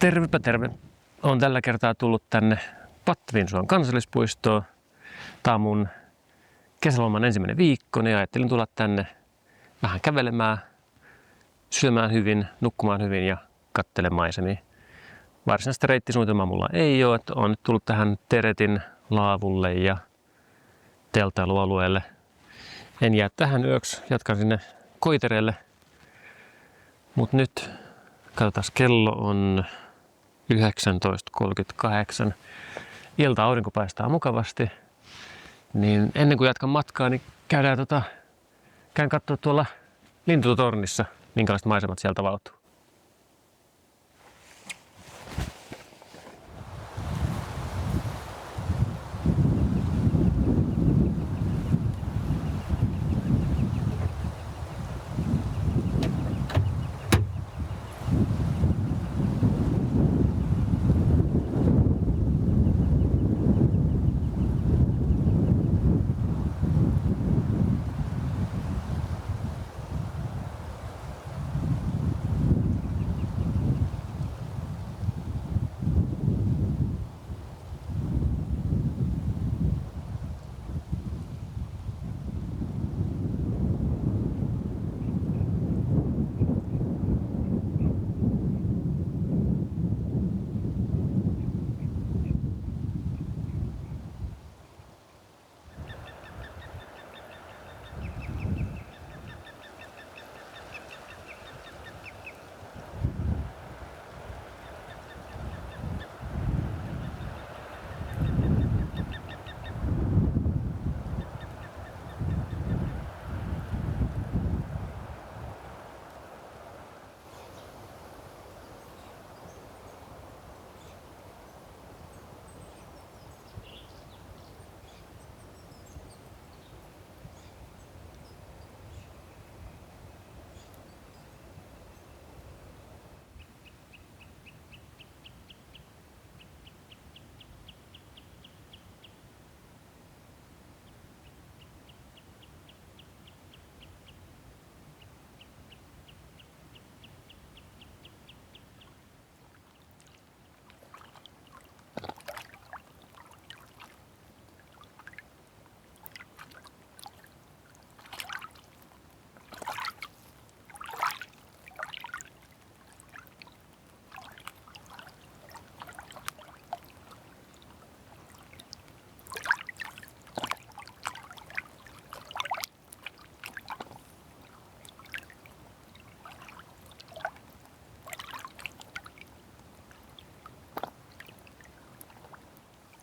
Tervepä terve. Olen tällä kertaa tullut tänne Patvinsuon kansallispuistoon. Tämä on mun kesäloman ensimmäinen viikko, niin ajattelin tulla tänne vähän kävelemään, syömään hyvin, nukkumaan hyvin ja katselemaan maisemia. Varsinaista reittisuunnitelmaa mulla ei ole, että olen nyt tullut tähän Teretin laavulle ja telttailualueelle. En jää tähän yöksi, jatkan sinne Koitereelle. Mut nyt, katsotaan, kello on 19.38. Ilta-aurinko paistaa mukavasti. Niin ennen kuin jatkan matkaa, niin käyn katsoa tuolla lintutornissa, minkälaiset maisemat sieltä avautuu.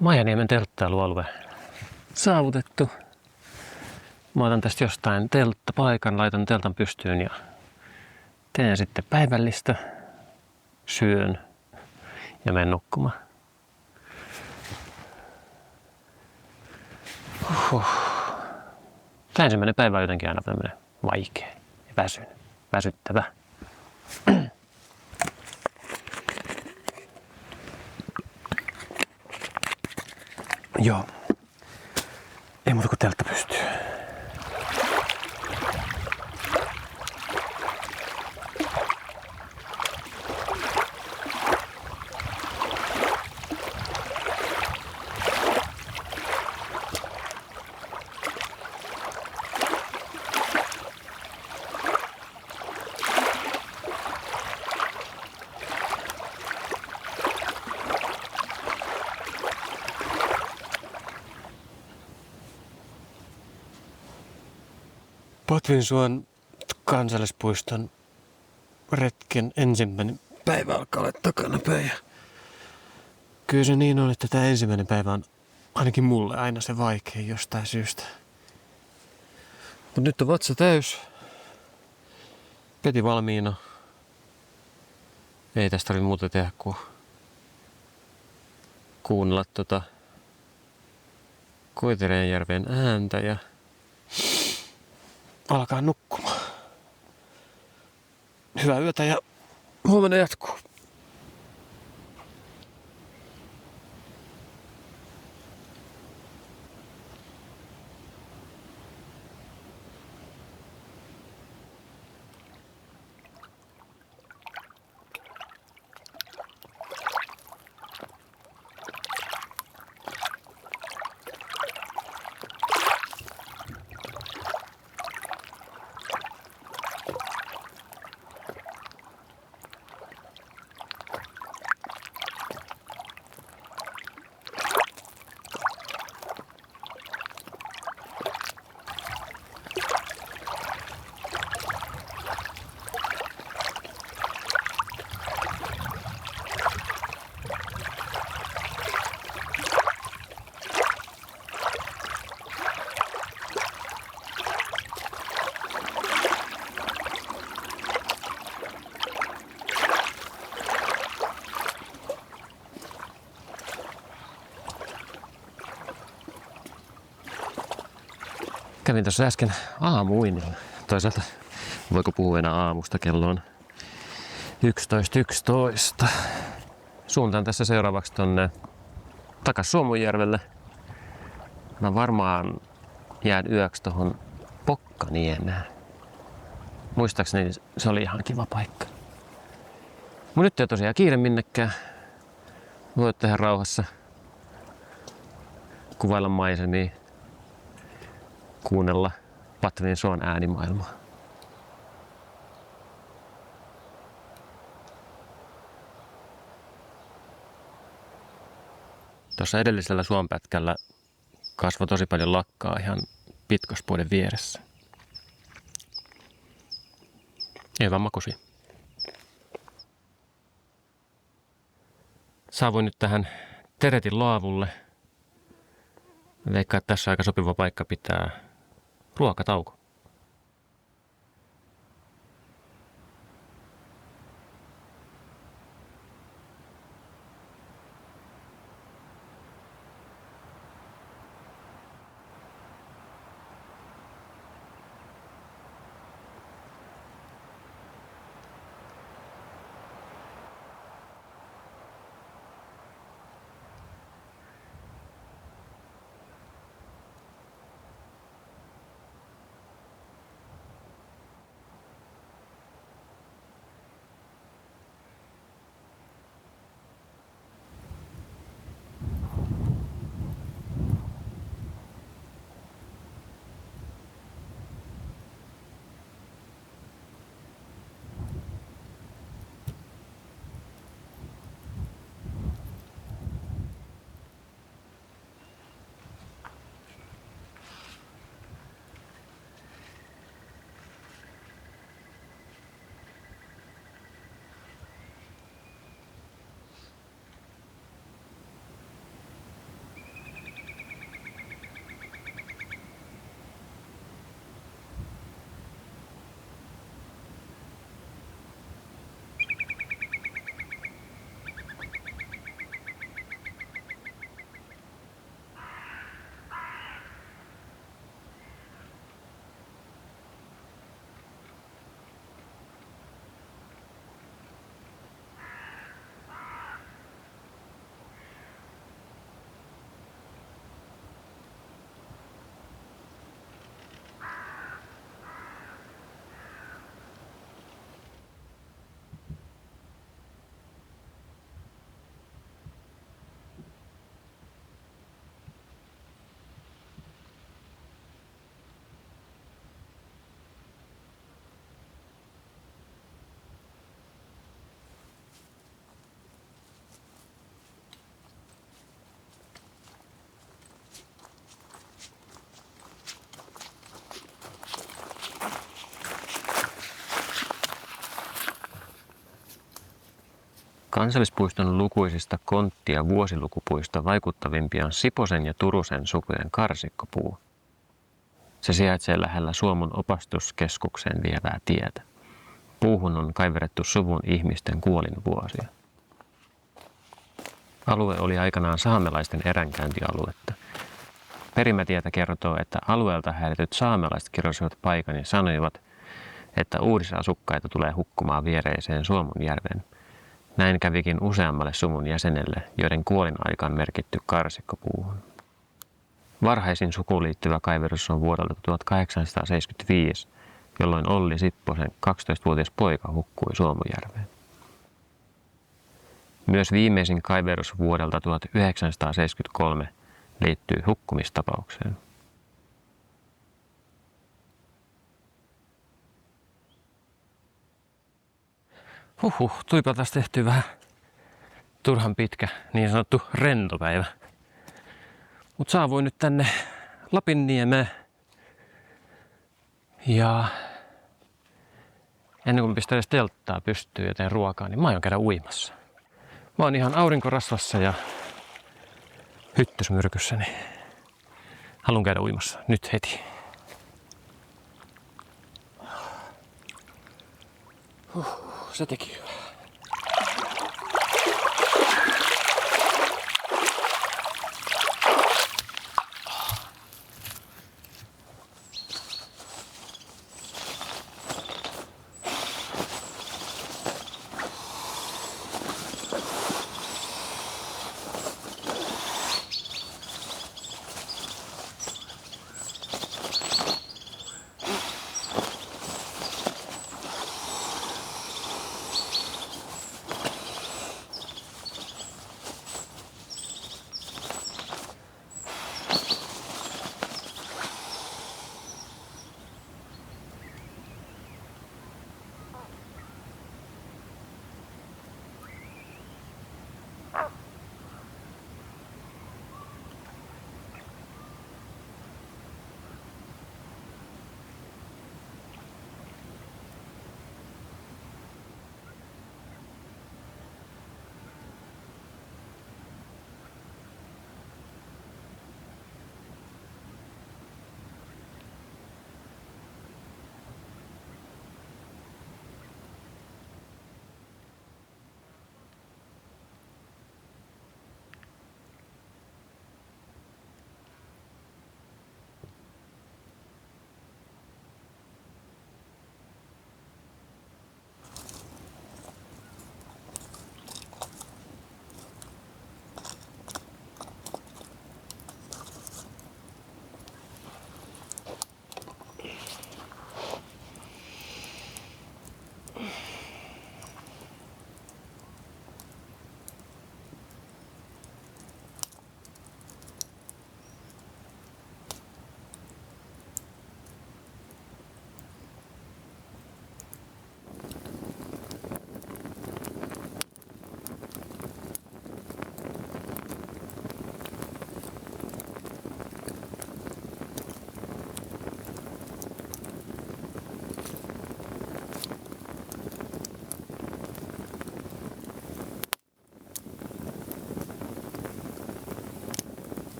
Majaniemen telttailualue saavutettu. Mä otan tästä jostain telttapaikan, laitan teltan pystyyn ja teen sitten päivällistä, syön ja menen nukkumaan. Tämä ensimmäinen päivä on jotenkin aina tämmöinen vaikea ja väsyttävä. Joo. Ei muuta kuin teltta pystyy. Patvinsuon kansallispuiston retken ensimmäinen päivä alkaa olla takanapäin. Kyllä se niin on, että tämä ensimmäinen päivä on ainakin mulle aina se vaikea jostain syystä. Mut nyt on vatsa täys. Peti valmiina. Ei tästä tarvitse muuta tehdä kuin kuunnella Koitereenjärven ääntä ja alkaa nukkumaan. Hyvää yötä ja huomenna jatkuu. Kävin tuossa äsken aamuuinilla. Toisaalta voiko puhua enää aamusta, kello on 11.11. Suuntaan tässä seuraavaksi tonne takas Suomunjärvelle. Mä varmaan jään yöksi tohon Pokkaniemeen. Muistaakseni se oli ihan kiva paikka. Mun nyt ei tosiaan kiire minnekään. Voit tehdä rauhassa. Kuvailla maisemia. Kuunnella Patvinsuon äänimaailmaa. Tuossa edellisellä suonpätkällä kasvoi tosi paljon lakkaa ihan pitkospuiden vieressä. Hyvän makuisia. Saavuin nyt tähän Teretin laavulle. Veikkaan, että tässä on aika sopiva paikka pitää ruokatauko. Kansallispuiston lukuisista kontti- ja vuosilukupuista vaikuttavimpia on Siposen ja Turusen sukujen karsikkopuu. Se sijaitsee lähellä Suomun opastuskeskukseen vievää tietä. Puuhun on kaiverrettu suvun ihmisten kuolinvuosia. Alue oli aikanaan saamelaisten eränkäyntialuetta. Perimätietä kertoo, että alueelta häirityt saamelaiset kirjasivat paikan ja sanoivat, että uudisasukkaita tulee hukkumaan viereiseen Suomunjärveen. Näin kävikin useammalle suvun jäsenelle, joiden kuolinaika on merkitty karsikkopuuhun. Varhaisin sukuun liittyvä kaiverus on vuodelta 1875, jolloin Olli Sipposen 12-vuotias poika hukkui Suomunjärveen. Myös viimeisin kaiverus vuodelta 1973 liittyy hukkumistapaukseen. Tuipa taas tehty vähän turhan pitkä, niin sanottu rentopäivä. Mut saavuin nyt tänne Lapinniemeen. Ja ennen kuin pistän edes telttaa pystyyn ja teen ruokaa, niin mä aion käydä uimassa. Mä oon ihan aurinkorasvassa ja hyttysmyrkyssä, niin haluan käydä uimassa nyt heti. Se teki hyvää.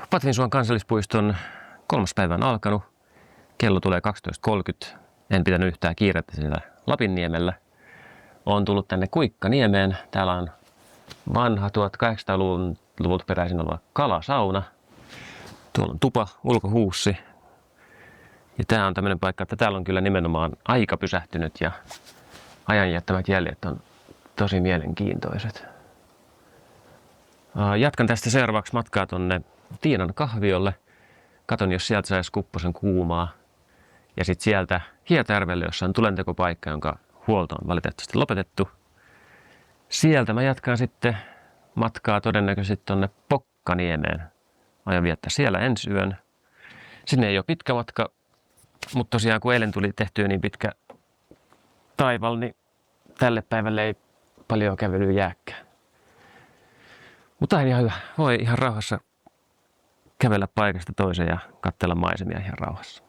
Patvinsuon kansallispuiston 3. päivä on alkanut. Kello tulee 12.30. En pitänyt yhtään kiirettä siellä Lapinniemellä. Olen tullut tänne Kuikkaniemeen. Täällä on vanha 1800-luvulta peräisin oleva kalasauna. Tuolla on tupa, ulkohuussi. Ja tää on tämmöinen paikka, että täällä on kyllä nimenomaan aika pysähtynyt ja ajan jättämät jäljet on tosi mielenkiintoiset. Jatkan tästä seuraavaksi matkaa tonne Tiinan kahviolle. Katon, jos sieltä saisi kupposen kuumaa. Ja sitten sieltä Hietajärvelle, jossa on tulentekopaikka, jonka huolto on valitettavasti lopetettu. Sieltä mä jatkan sitten matkaa todennäköisesti tonne Pokkaniemeen. Aion viettää siellä ensi yön. Sinne ei ole pitkä matka, mutta tosiaan kun eilen tuli tehtyä niin pitkä taival, niin tälle päivälle ei paljon kävelyä jääkään. Mutta ihan hyvä. Voi ihan rauhassa kävellä paikasta toiseen ja katsella maisemia ihan rauhassa.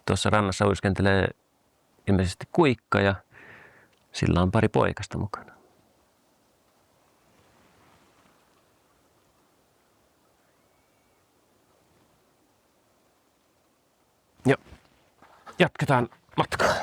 Tuossa rannassa uiskentelee ilmeisesti kuikka ja sillä on pari poikasta mukana. Joo, jatketaan matkaa.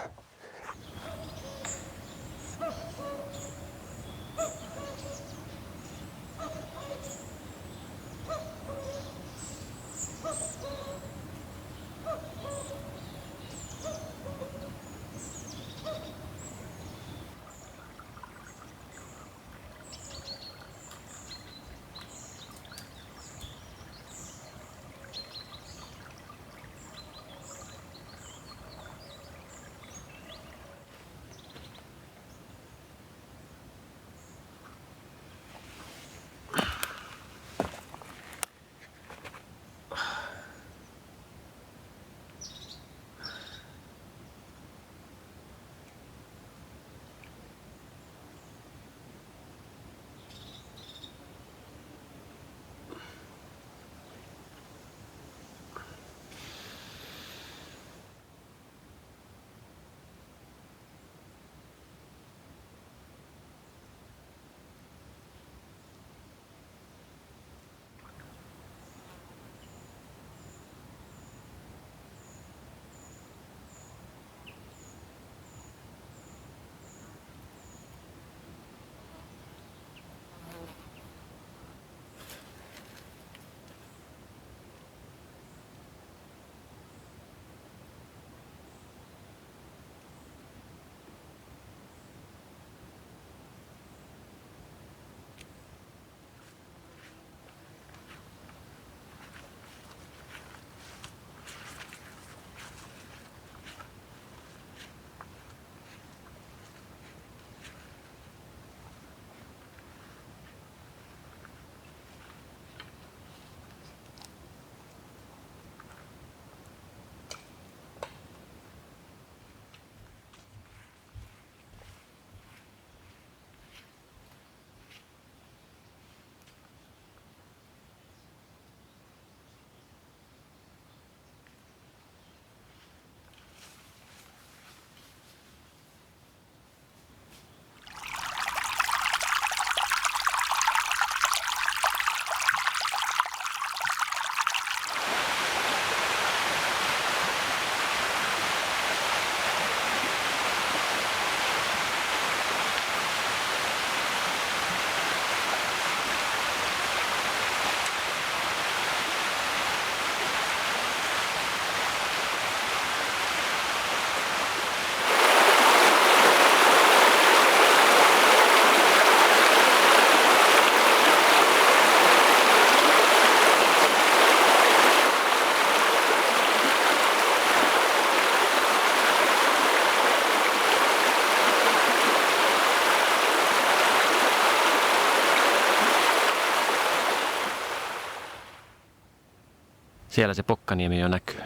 Siellä se Pokkaniemi jo näkyy.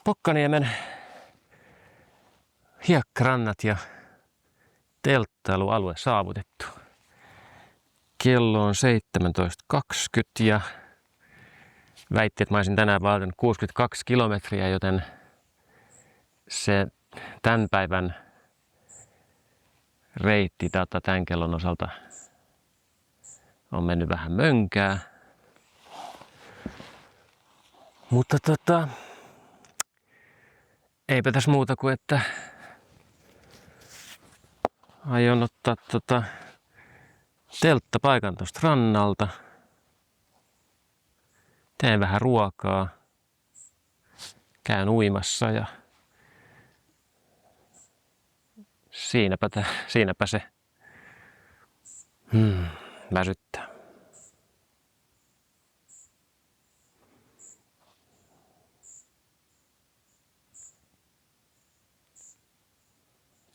Pokkaniemen hiekkarannat ja telttailualue saavutettu. Kello on 17.20 ja väitti, että mä olisin tänään vaatinut 62 kilometriä, joten se tämän päivän reitti tämän kellon osalta on mennyt vähän mönkää. Mutta eipä tässä muuta kuin, että aion ottaa telttapaikan tuosta rannalta. Teen vähän ruokaa. Käyn uimassa ja siinäpä se väsyttää.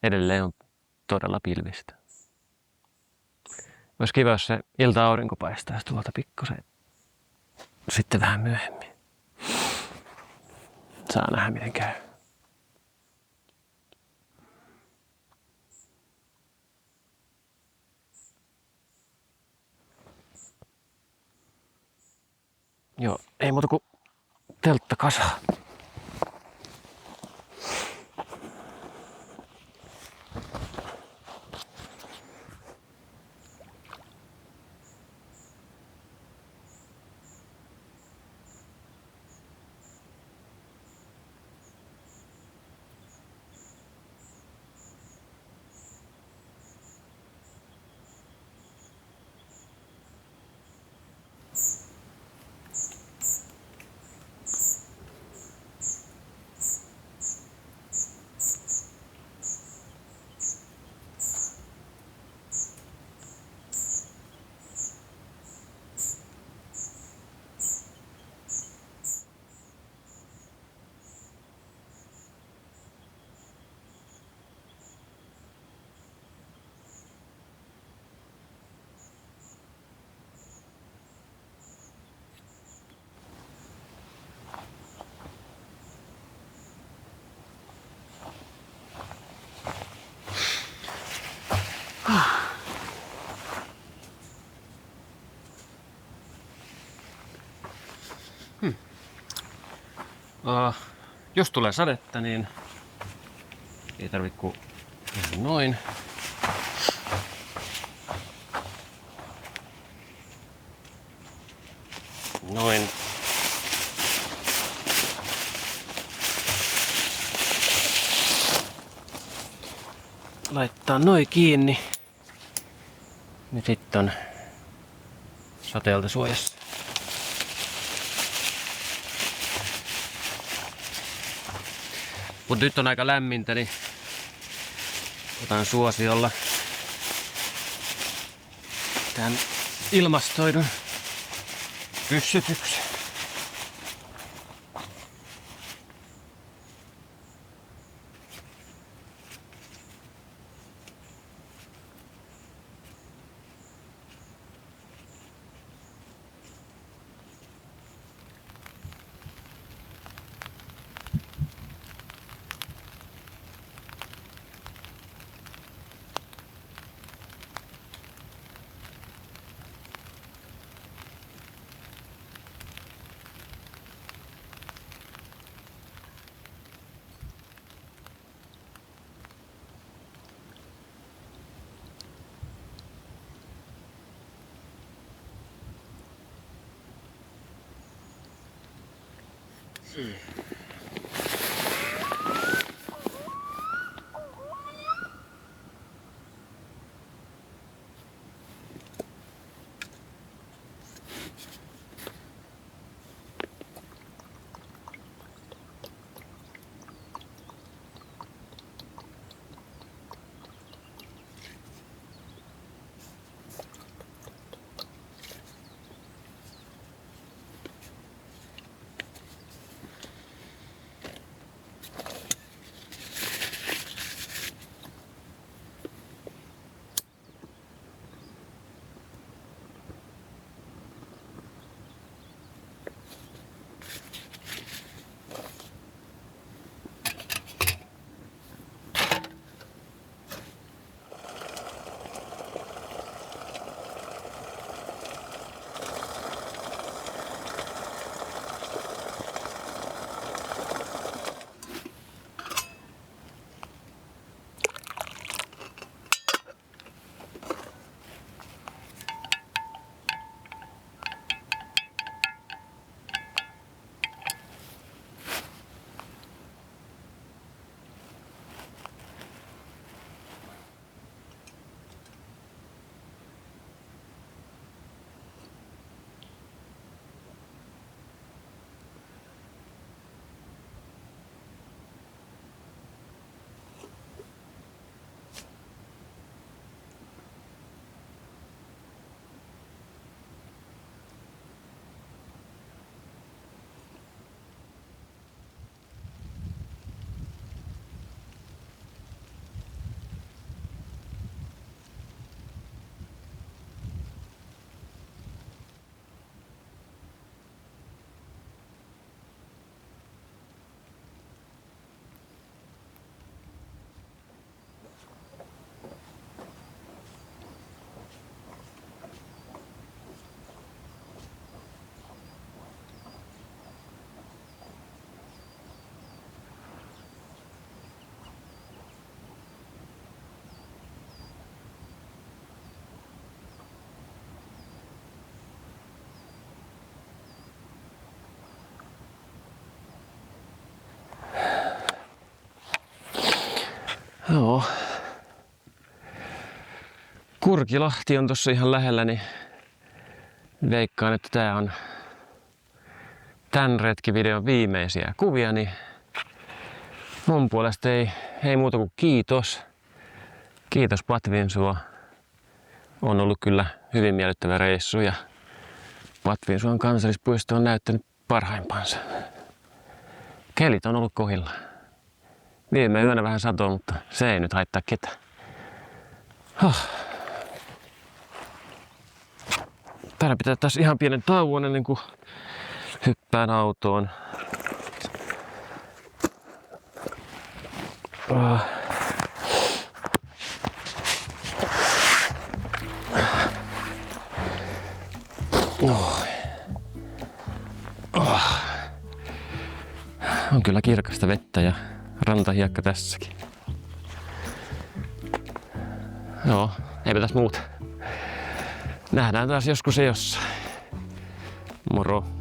Edelleen on todella pilvistä. Olisi kiva, jos se ilta-aurinko paistaisi tuolta pikkusen. Sitten vähän myöhemmin. Saa nähdä miten käy. Joo, ei muuta kuin teltta kasaan. Jos tulee sadetta, niin ei tarvitse kuin noin. Noin. Laittaa noin kiinni. Niin sitten on sateelta suojassa. Mut nyt on aika lämmintä, niin otan suosiolla tämän ilmastoidun pyssytyksen. Joo. Kurkilahti on tossa ihan lähellä, niin veikkaan, että tää on tän retkivideon viimeisiä kuvia, niin mun puolesta ei muuta kuin kiitos. Kiitos Patvinsua. On ollut kyllä hyvin miellyttävä reissu ja Patvinsuon kansallispuisto on näyttänyt parhaimpansa. Kelit on ollut kohdilla. Viime yönä vähän satoa, mutta se ei nyt haittaa ketään. Täällä pitää taas ihan pienen tauon ennen kuin hyppään autoon. On kyllä kirkasta vettä ja rantahiekka tässäkin. Joo, eipä tässä muuta. Nähdään taas joskus jossain. Moro!